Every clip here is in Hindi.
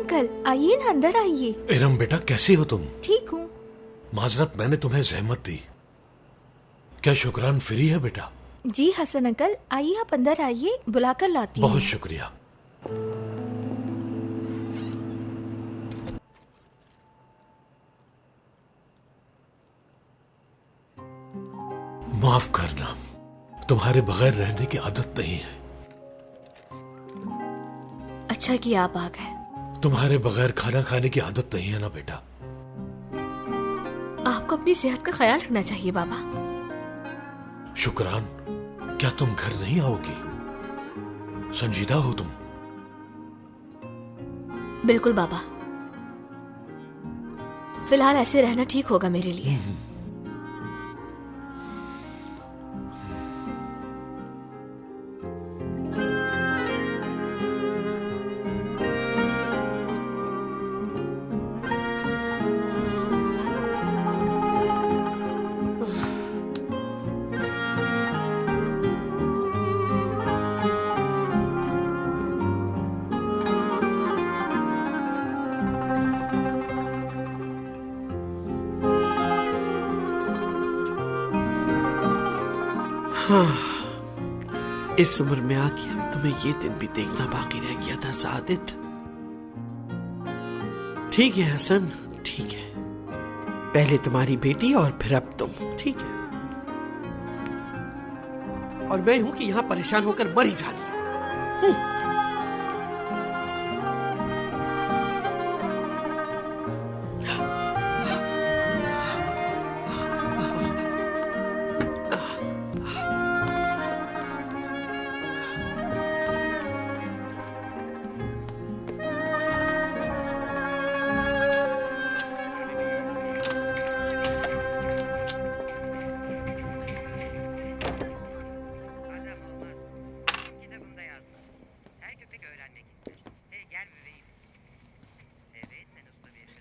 अंकल, आइए ना, अंदर आइए। इरम बेटा, कैसी हो तुम? ठीक हूँ। माजरत, मैंने तुम्हें जहमत दी। क्या शुक्रान फ्री है बेटा? जी हसन अंकल, आइए आप अंदर आइए, बुलाकर लाती हूँ। बहुत शुक्रिया। माफ करना, तुम्हारे बगैर रहने की आदत नहीं है। अच्छा कि आप आ गए। तुम्हारे बगैर खाना खाने की आदत नहीं है ना बेटा। आपको अपनी सेहत का ख्याल रखना चाहिए बाबा। शुक्रान, क्या तुम घर नहीं आओगी? संजीदा हो तुम? बिल्कुल बाबा, फिलहाल ऐसे रहना ठीक होगा मेरे लिए। हाँ, इस उम्र में आके अब तुम्हें ये दिन भी देखना बाकी रह गया था सादित। ठीक है हसन, ठीक है। पहले तुम्हारी बेटी और फिर अब तुम, ठीक है। और मैं हूं कि यहां परेशान होकर मर ही जा रही हूं।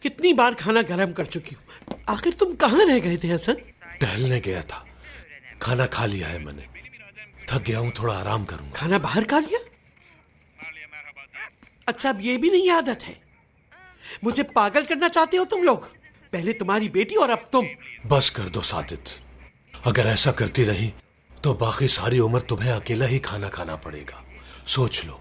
कितनी बार खाना गरम कर चुकी हूँ। आखिर तुम कहाँ रह गए थे हसन? टहलने गया था, खाना खा लिया है मैंने। थक गया हूँ, थोड़ा आराम करूंगा। खाना बाहर खा लिया? अच्छा, अब ये भी नहीं आदत है। मुझे पागल करना चाहते हो तुम लोग। पहले तुम्हारी बेटी और अब तुम। बस कर दो सादित, अगर ऐसा करती रही तो बाकी सारी उम्र तुम्हें अकेला ही खाना खाना पड़ेगा। सोच लो।